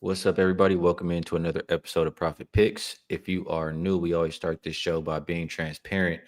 What's up, everybody? Welcome into another episode of Profit Picks. If you are new, we always start this show by being transparent.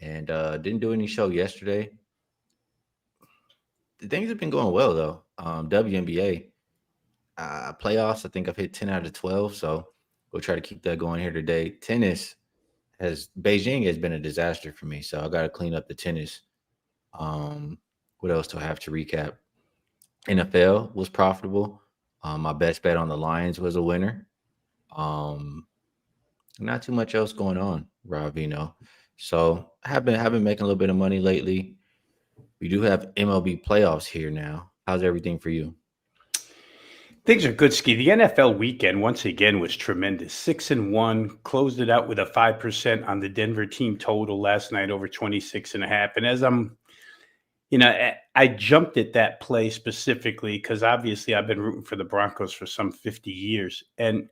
And didn't do any show yesterday. Things have been going well though. WNBA playoffs. I think I've hit 10 out of 12, so we'll try to keep that going here today. Tennis has Beijing has been a disaster for me, so I got to clean up the tennis. Um, what else do I have to recap? NFL was profitable. My best bet on the Lions was a winner. Um, Not too much else going on, Rob Veno. So I have been making a little bit of money lately. We do have MLB playoffs here now. How's everything for you? Things are good, Skee. The NFL weekend once again was tremendous. 6-1, closed it out with a 5% on the Denver team total last night over 26.5. And as I jumped at that play specifically because obviously I've been rooting for the Broncos for some 50 years. And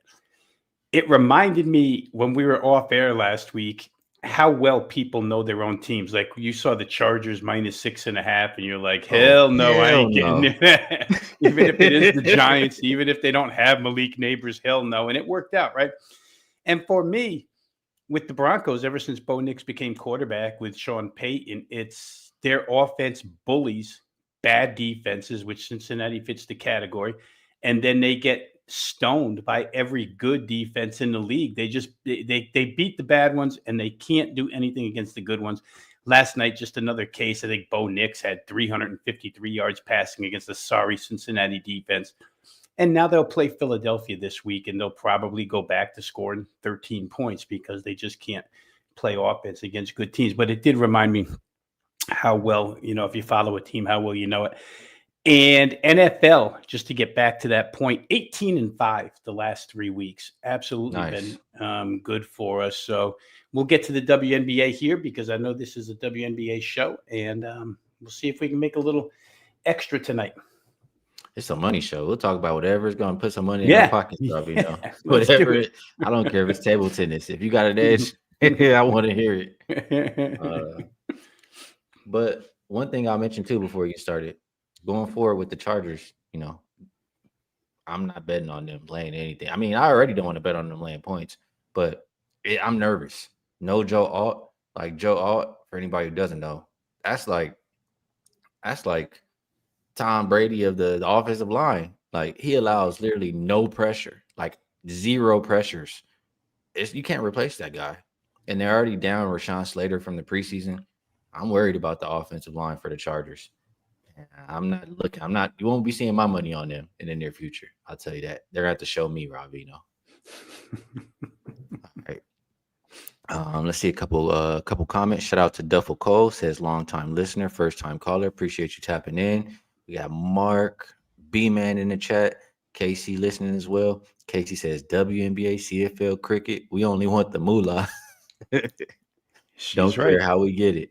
it reminded me when we were off air last week how well people know their own teams. Like you saw the Chargers -6.5, and you're like, Oh, hell no, I hell ain't getting no. it. Even if it is the Giants, even if they don't have Malik Neighbors, hell no. And it worked out, right? And for me, with the Broncos, ever since Bo Nix became quarterback with Sean Payton, it's their offense bullies bad defenses, which Cincinnati fits the category, and then they get stoned by every good defense in the league. They beat the bad ones and they can't do anything against the good ones. Last night, just another case. I think Bo Nix had 353 yards passing against a sorry Cincinnati defense. And now they'll play Philadelphia this week, and they'll probably go back to scoring 13 points because they just can't play offense against good teams. But it did remind me how well, if you follow a team, how well you know it. And NFL, just to get back to that point, 18-5 the last 3 weeks. Absolutely Nice. been good for us. So we'll get to the WNBA here because I know this is a WNBA show, and we'll see if we can make a little extra tonight. It's a money show. We'll talk about whatever is going to put some money in our Yeah. pockets, Rob. Let's do Whatever. it. I don't care if it's table tennis. If you got an edge, I want to hear it. But one thing I'll mention too before you started, going forward with the Chargers, I'm not betting on them laying anything. I mean, I already don't want to bet on them laying points, but I'm nervous. No Joe Alt, like Joe Alt, for anybody who doesn't know, that's like Tom Brady of the offensive line. Like he allows literally no pressure, like zero pressures. You can't replace that guy. And they're already down Rashawn Slater from the preseason. I'm worried about the offensive line for the Chargers. I'm not looking. I'm not. You won't be seeing my money on them in the near future. I'll tell you that. They're gonna have to show me, Rob Veno. All right. Let's see a couple comments. Shout out to Duffel Cole, says longtime listener, first time caller. Appreciate you tapping in. We got Mark B Man in the chat. Casey listening as well. Casey says WNBA, CFL, cricket. We only want the moolah. Don't care how we get it.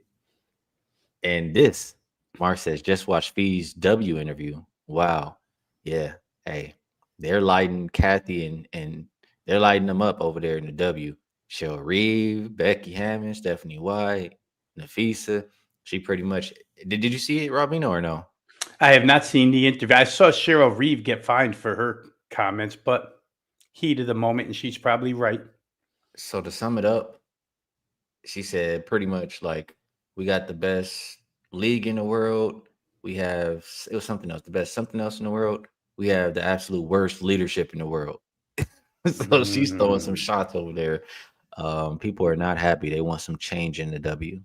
And this, Mark says, just watch Fee's W interview. Wow. Yeah. Hey, they're lighting Kathy and they're lighting them up over there in the W. Shell Reeve, Becky Hammond, Stephanie White, Nafisa. She pretty much did you see it, Robino, or no? I have not seen the interview. I saw Cheryl Reeve get fined for her comments, but heat of the moment, and she's probably right. So to sum it up, she said pretty much like we got the best league in the world. It was something else, the best something else in the world. We have the absolute worst leadership in the world. So she's throwing some shots over there. People are not happy. They want some change in the W.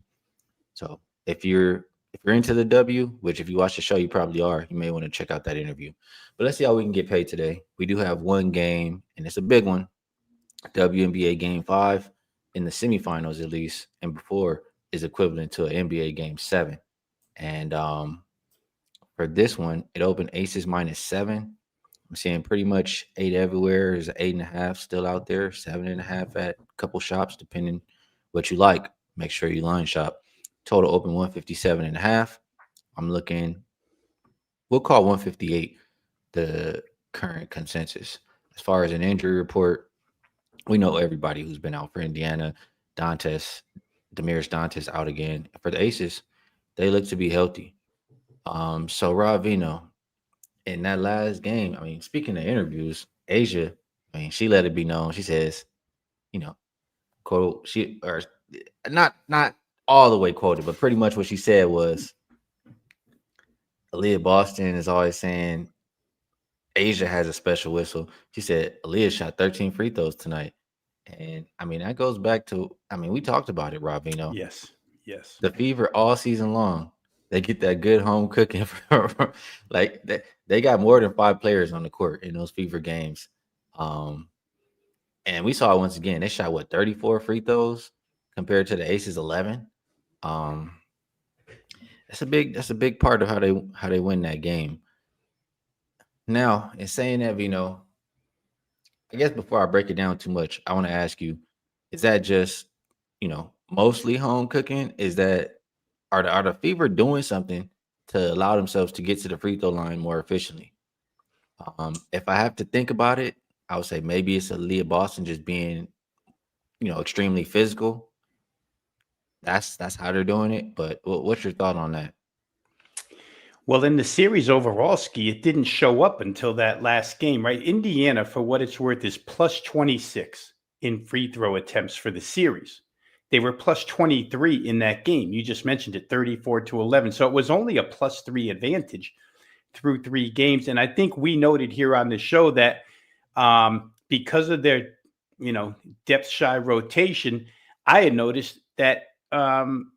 So if you're into the W, which if you watch the show, you probably are, you may want to check out that interview. But let's see how we can get paid today. We do have one game, and it's a big one. WNBA Game 5 in the semifinals, at least, and before is equivalent to an NBA Game 7. And for this one, it opened aces -7. I'm seeing pretty much 8 everywhere. There's 8.5 still out there, 7.5 at a couple shops, depending what you like. Make sure you line shop. Total open 157.5. I'm looking, we'll call 158 the current consensus. As far as an injury report, we know everybody who's been out for Indiana. Damiris Dantes out again. For the Aces, they look to be healthy. So Rob Veno, in that last game, I mean, speaking of interviews, Asia, I mean, she let it be known. She says, you know, quote, she or not all the way quoted, but pretty much what she said was Aaliyah Boston is always saying Asia has a special whistle. She said Aaliyah shot 13 free throws tonight. And I mean, that goes back to, I mean, we talked about it, Rob Veno. Yes. Yes. The Fever all season long. They get that good home cooking. Like they got more than 5 players on the court in those Fever games. Um, and we saw it once again. They shot what 34 free throws compared to the Aces 11. Um, that's a big part of how they win that game. Now, in saying that, Vino, I guess before I break it down too much, I want to ask you: is that just mostly home cooking? Is that are the Fever doing something to allow themselves to get to the free throw line more efficiently? If I have to think about it, I would say maybe it's Aaliyah Boston just being extremely physical. That's how they're doing it. But what's your thought on that? Well, in the series overall, Ski, it didn't show up until that last game, right? Indiana, for what it's worth, is plus 26 in free throw attempts for the series. They were plus 23 in that game. You just mentioned it, 34-11. So it was only a plus 3 advantage through 3 games. And I think we noted here on the show that because of their, depth shy rotation, I had noticed that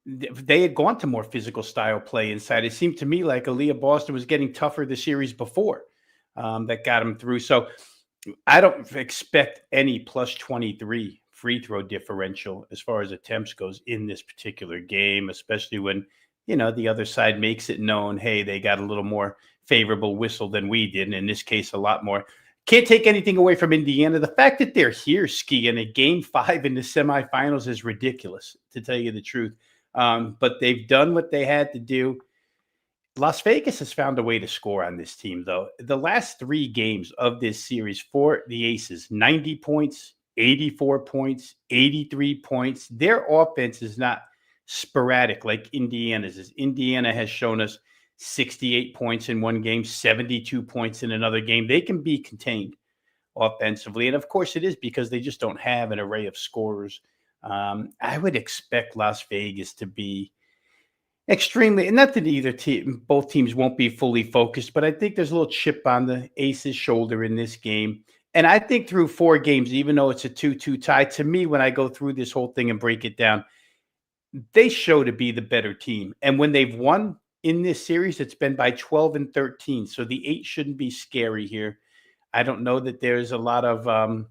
they had gone to more physical style play inside. It seemed to me like Aaliyah Boston was getting tougher the series before that got him through. So I don't expect any plus 23 free throw differential as far as attempts goes in this particular game, especially when, the other side makes it known, hey, they got a little more favorable whistle than we did. And in this case, a lot more. Can't take anything away from Indiana. The fact that they're here, Ski, in a game 5 in the semifinals is ridiculous, to tell you the truth. But they've done what they had to do. Las Vegas has found a way to score on this team, though. The last 3 games of this series for the Aces, 90 points, 84 points, 83 points. Their offense is not sporadic like Indiana's is. Indiana has shown us 68 points in one game, 72 points in another game. They can be contained offensively. And of course, it is because they just don't have an array of scorers. I would expect Las Vegas to be extremely, and not that either team, both teams won't be fully focused, but I think there's a little chip on the Aces' shoulder in this game. And I think through 4 games, even though it's a 2-2 tie, to me, when I go through this whole thing and break it down, they show to be the better team. And when they've won in this series, it's been by 12 and 13. So the 8 shouldn't be scary here. I don't know that there's a lot of,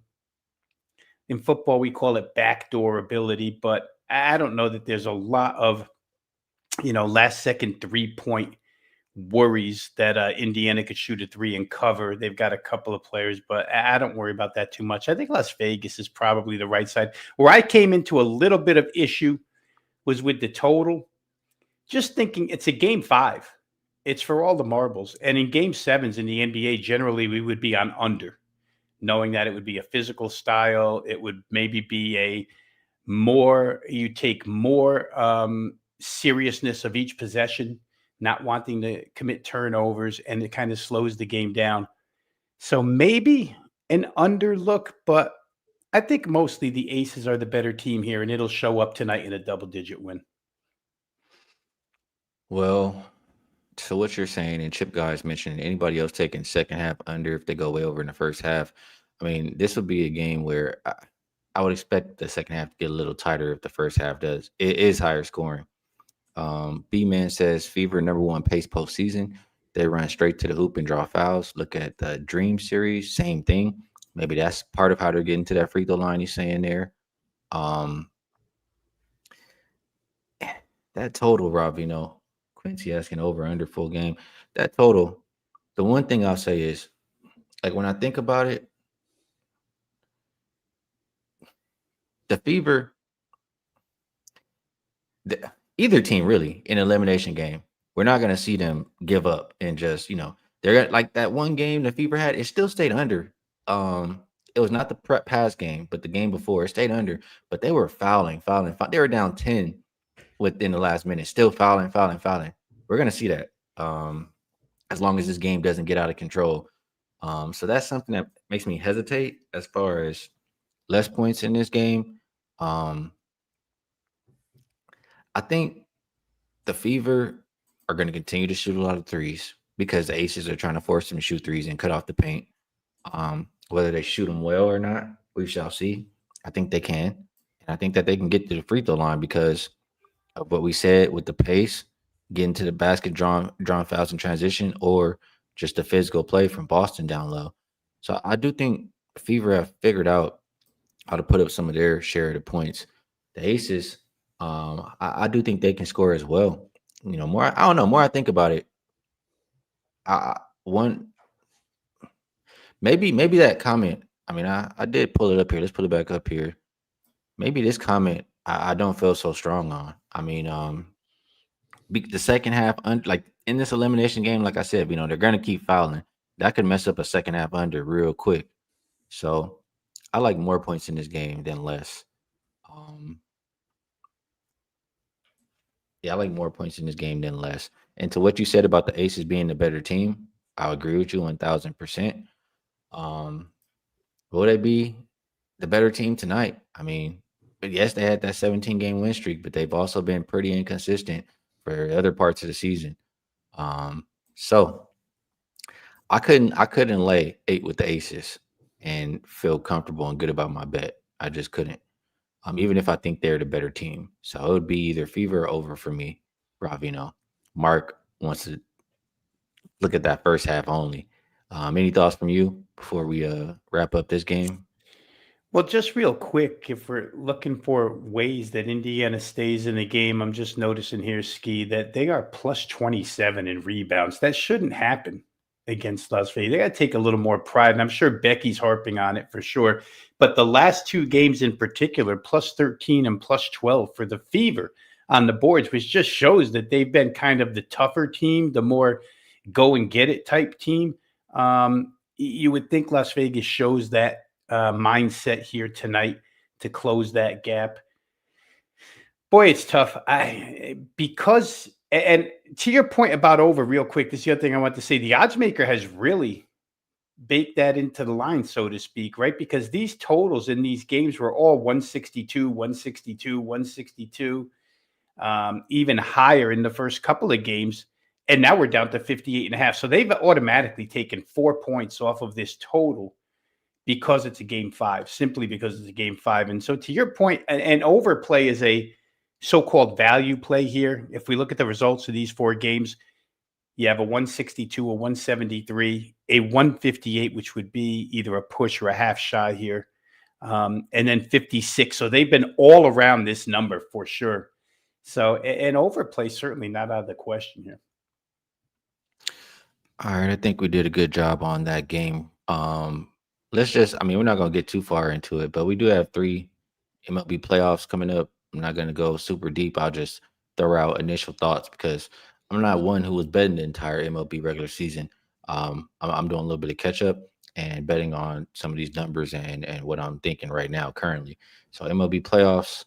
in football, we call it backdoor ability, but I don't know that there's a lot of, last second 3-point worries that Indiana could shoot a 3 and cover. They've got a couple of players, but I don't worry about that too much. I think Las Vegas is probably the right side. Where I came into a little bit of issue was with the total. Just thinking it's a game 5. It's for all the marbles. And in game 7s in the NBA, generally we would be on under, knowing that it would be a physical style. It would maybe be you take more seriousness of each possession, not wanting to commit turnovers, and it kind of slows the game down. So maybe an underlook, but I think mostly the Aces are the better team here, and it'll show up tonight in a double-digit win. Well, so what you're saying, and Chip Guys mentioned anybody else taking second half under if they go way over in the first half. I mean, this would be a game where I would expect the second half to get a little tighter if the first half does. It is higher scoring. B-Man says Fever #1 pace postseason. They run straight to the hoop and draw fouls. Look at the Dream series, same thing. Maybe that's part of how they're getting to that free throw line he's saying there. That total, Rob, Quincy asking over under full game. That total, the one thing I'll say is, like when I think about it, the Fever, either team really in an elimination game, we're not going to see them give up and just, they're like that one game the Fever had, it still stayed under. It was not the prep pass game, but the game before it stayed under, but they were fouling. They were down 10 within the last minute, still fouling. We're going to see that as long as this game doesn't get out of control. So that's something that makes me hesitate as far as less points in this game. Um, I think the Fever are going to continue to shoot a lot of threes because the Aces are trying to force them to shoot threes and cut off the paint. Whether they shoot them well or not, we shall see. I think they can, and I think that they can get to the free throw line because of what we said with the pace, getting to the basket, drawn fouls in transition, or just the physical play from Boston down low. So I do think Fever have figured out how to put up some of their share of the points. The Aces, I do think they can score as well. More I don't know. More I think about it, one maybe that comment. I mean, I did pull it up here. Let's pull it back up here. Maybe this comment I don't feel so strong on. I mean, the second half, like in this elimination game, like I said, they're gonna keep fouling. That could mess up a second half under real quick. So I like more points in this game than less. Um, yeah, I like more points in this game than less. And to what you said about the Aces being the better team, I agree with you 1,000%. Um, will they be the better team tonight? I mean, but yes, they had that 17-game win streak, but they've also been pretty inconsistent for other parts of the season. So I couldn't lay 8 with the Aces and feel comfortable and good about my bet. I just couldn't. Even if I think they're the better team. So it would be either Fever or over for me, Rob Veno. Mark wants to look at that first half only. Any thoughts from you before we wrap up this game? Well, just real quick, if we're looking for ways that Indiana stays in the game, I'm just noticing here, Skee, that they are plus 27 in rebounds. That shouldn't happen against Las Vegas. They got to take a little more pride. And I'm sure Becky's harping on it for sure. But the last two games in particular, plus 13 and plus 12 for the Fever on the boards, which just shows that they've been kind of the tougher team, the more go and get it type team. You would think Las Vegas shows that mindset here tonight to close that gap. Boy, it's tough. Because and to your point about over, real quick, this is the other thing I want to say. The odds maker has really baked that into the line, so to speak, right? Because these totals in these games were all 162, 162, 162, even higher in the first couple of games. And now we're down to 58 and a half. So they've automatically taken 4 points off of this total because it's a game 5, simply because it's a game 5. And so to your point, an overplay is a so-called value play here. If we look at the results of these 4 games, you have a 162, a 173, a 158, which would be either a push or a half shot here, and then 56. So they've been all around this number for sure. So an overplay certainly not out of the question here. All right, I think we did a good job on that game. We're not gonna get too far into it, but we do have 3 MLB playoffs coming up. I'm not gonna go super deep. I'll just throw out initial thoughts because I'm not one who was betting the entire MLB regular season. I'm doing a little bit of catch up and betting on some of these numbers and what I'm thinking right now currently. So MLB playoffs.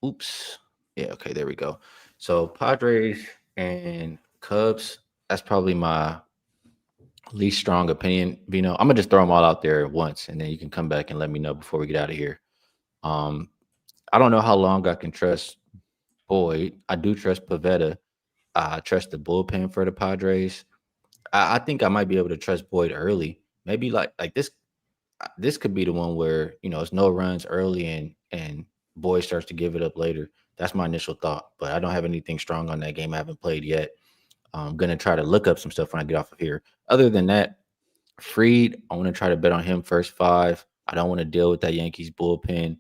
Oops. Yeah. Okay. There we go. So Padres and Cubs. That's probably my least strong opinion. I'm gonna just throw them all out there at once, and then you can come back and let me know before we get out of here. Um, I don't know how long I can trust Boyd. I do trust Pavetta. I trust the bullpen for the Padres. I think I might be able to trust Boyd early. Maybe like this. This could be the one where it's no runs early and Boyd starts to give it up later. That's my initial thought, but I don't have anything strong on that game. I haven't played yet. I'm gonna try to look up some stuff when I get off of here. Other than that, Freed, I want to try to bet on him first 5. I don't want to deal with that Yankees bullpen.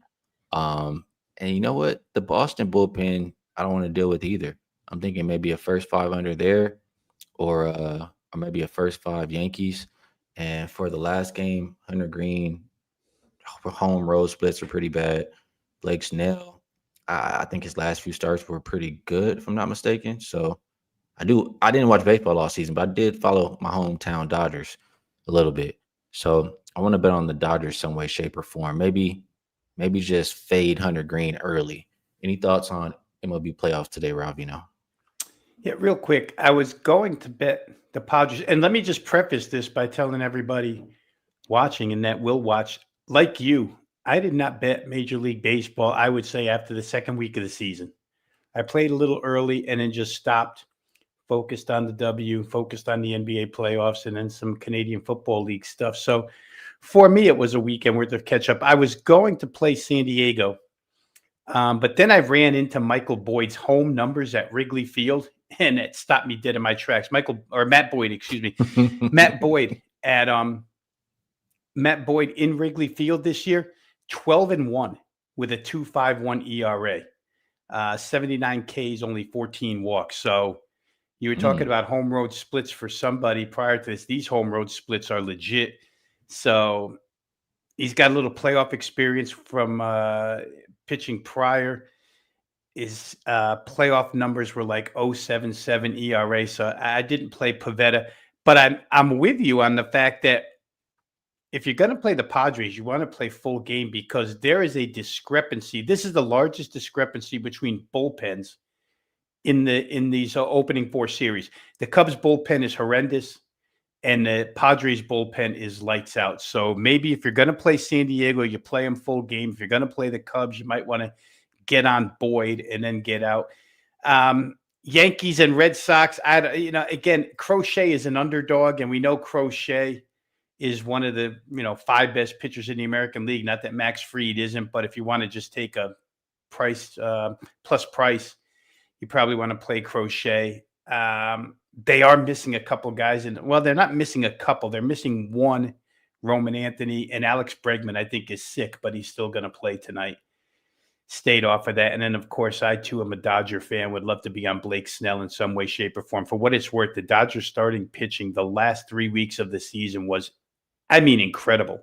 And you know what? The Boston bullpen, I don't want to deal with either. I'm thinking maybe a first 5 under there, or maybe a first 5 Yankees. And for the last game, Hunter Green, home road splits are pretty bad. Blake Snell, I think his last few starts were pretty good, if I'm not mistaken. So I didn't watch baseball all season, but I did follow my hometown Dodgers a little bit. So I want to bet on the Dodgers some way, shape, or form. Maybe just fade Hunter Green early. Any thoughts on MLB playoffs today, Rob? Yeah, real quick. I was going to bet the Padres, and let me just preface this by telling everybody watching and that will watch, like you, I did not bet Major League Baseball, I would say, after the second week of the season. I played a little early and then just stopped, focused on the W, focused on the NBA playoffs, and then some Canadian Football League stuff. So for me, it was a weekend worth of catch up. I was going to play San Diego, but then I ran into Michael Boyd's home numbers at Wrigley Field, and it stopped me dead in my tracks. Matt Boyd, excuse me, Matt Boyd at Matt Boyd in Wrigley Field this year, 12-1 with a 2.51 ERA, 79 Ks, only 14 walks. So you were talking about home road splits for somebody prior to this. These home road splits are legit. So he's got a little playoff experience from pitching prior. His playoff numbers were like 0.77 ERA. So I didn't play Pavetta, but I'm with you on the fact that if you're going to play the Padres, you want to play full game because there is a discrepancy. This is the largest discrepancy between bullpens in these opening four series. The Cubs bullpen is horrendous, and the Padres bullpen is lights out. So maybe if you're going to play San Diego, you play them full game. If you're going to play the Cubs, you might want to get on Boyd and then get out. Yankees and Red Sox. Again, Crochet is an underdog, and we know Crochet is one of the five best pitchers in the American League. Not that Max Fried isn't, but if you want to just take a price plus price, you probably want to play Crochet. They are missing a couple guys, and well, they're not missing a couple. They're missing one, Roman Anthony, and Alex Bregman, I think, is sick, but he's still going to play tonight. Stayed off of that. And then, of course, I, too, am a Dodger fan. Would love to be on Blake Snell in some way, shape, or form. For what it's worth, the Dodgers starting pitching the last 3 weeks of the season was, incredible.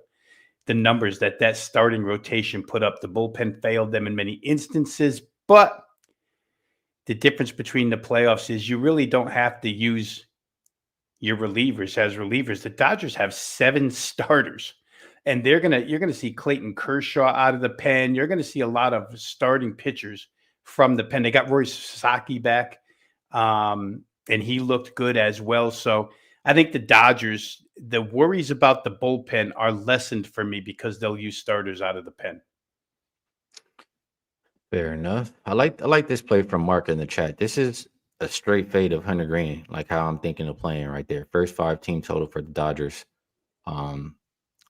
The numbers that starting rotation put up. The bullpen failed them in many instances. But the difference between the playoffs is you really don't have to use your relievers as relievers. The Dodgers have 7 starters. And you're gonna see Clayton Kershaw out of the pen. You're gonna see a lot of starting pitchers from the pen. They got Roy Sasaki back, and he looked good as well. So I think the Dodgers, the worries about the bullpen are lessened for me because they'll use starters out of the pen. Fair enough. I like this play from Mark in the chat. This is a straight fade of 100 green, like how I'm thinking of playing right there. First 5 team total for the Dodgers.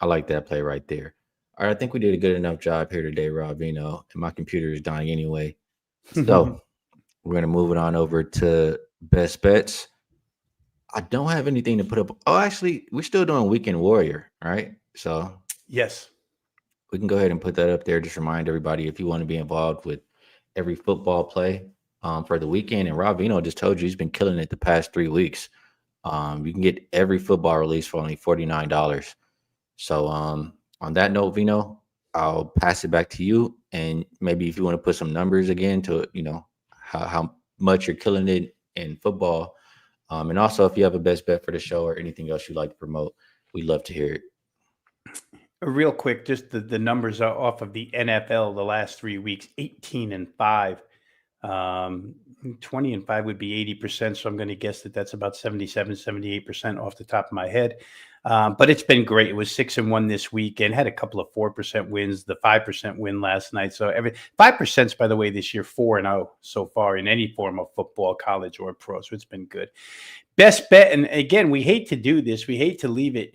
I like that play right there. All right, I think we did a good enough job here today, Rob Veno, and my computer is dying anyway. So we're gonna move it on over to best bets. I don't have anything to put up. Oh, actually, we're still doing Weekend Warrior, right? So Yes. we can go ahead and put that up there. Just remind everybody if you want to be involved with every football play for the weekend. And Rob Veno just told you he's been killing it the past 3 weeks. You can get every football release for only $49. So on that note, Vino, I'll pass it back to you. And maybe if you want to put some numbers again to, how much you're killing it in football. And also if you have a best bet for the show or anything else you'd like to promote, we'd love to hear it. Real quick, just the numbers are off of the NFL the last 3 weeks, 18-5. 20-5 would be 80%. So I'm going to guess that's about 77, 78% off the top of my head. But it's been great. It was 6-1 this weekend, had a couple of 4% wins, the 5% win last night. So 5%, by the way, this year, 4-0 so far in any form of football, college or pro. So it's been good. Best bet. And again, we hate to do this. We hate to leave it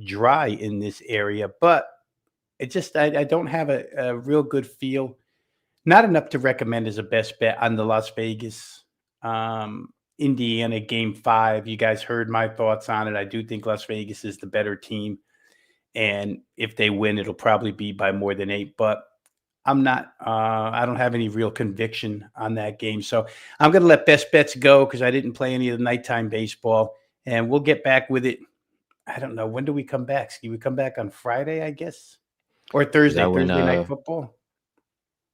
dry in this area, but it just, I don't have a real good feel. Not enough to recommend as a best bet on the Las Vegas, Indiana game 5. You guys heard my thoughts on it. I do think Las Vegas is the better team. And if they win, it'll probably be by more than 8, but I'm not, I don't have any real conviction on that game. So I'm going to let best bets go because I didn't play any of the nighttime baseball, and we'll get back with it. I don't know. When do we come back? Skee, we come back on Friday, I guess, or Thursday night football.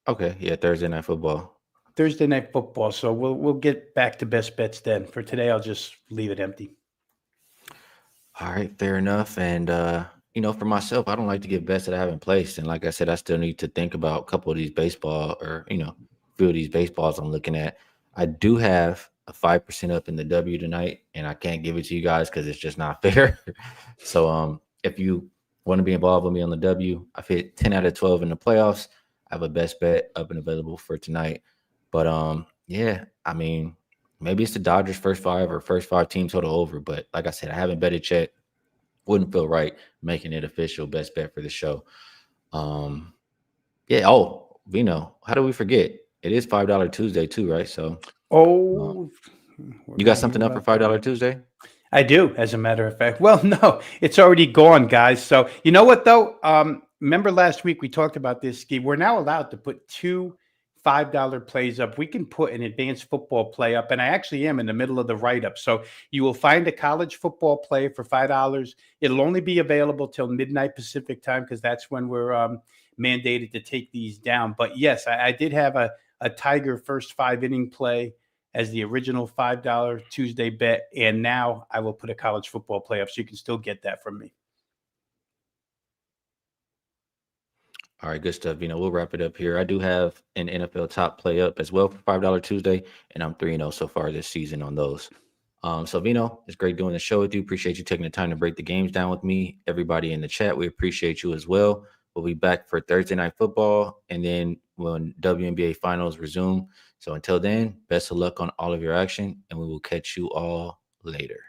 Okay. Yeah. Thursday night football. So we'll get back to best bets then. For today, I'll just leave it empty. All right. Fair enough. And, for myself, I don't like to give bets that I haven't placed. And like I said, I still need to think about a couple of these baseball or, few of these baseballs I'm looking at. I do have a 5% up in the W tonight, and I can't give it to you guys because it's just not fair. So if you want to be involved with me on the W, I've hit 10 out of 12 in the playoffs. I have a best bet up and available for tonight. But yeah, I mean, maybe it's the Dodgers first five or first five team total over. But like I said, I haven't bet it yet. Wouldn't feel right making it official best bet for the show. Um, yeah. Oh, Vino, how do we forget? It is $5 Tuesday too, right? So uh, Oh, you got forgot all something up for about that. $5 Tuesday? I do, as a matter of fact. Well, no, it's already gone, guys. So you know what though? Remember last week we talked about this, Ski. We're now allowed to put two $5 plays up. We can put an advanced football play up, and I actually am in the middle of the write-up. So you will find a college football play for $5. It'll only be available till midnight Pacific time because that's when we're mandated to take these down. But yes, I did have a Tiger first 5 inning play as the original $5 Tuesday bet. And now I will put a college football play up so you can still get that from me. All right, good stuff. We'll wrap it up here. I do have an NFL top play up as well for $5 Tuesday, and I'm 3-0 so far this season on those. So Vino, it's great doing the show with you. Appreciate you taking the time to break the games down with me. Everybody in the chat, we appreciate you as well. We'll be back for Thursday night football, and then when WNBA finals resume. So until then, best of luck on all of your action, and we will catch you all later.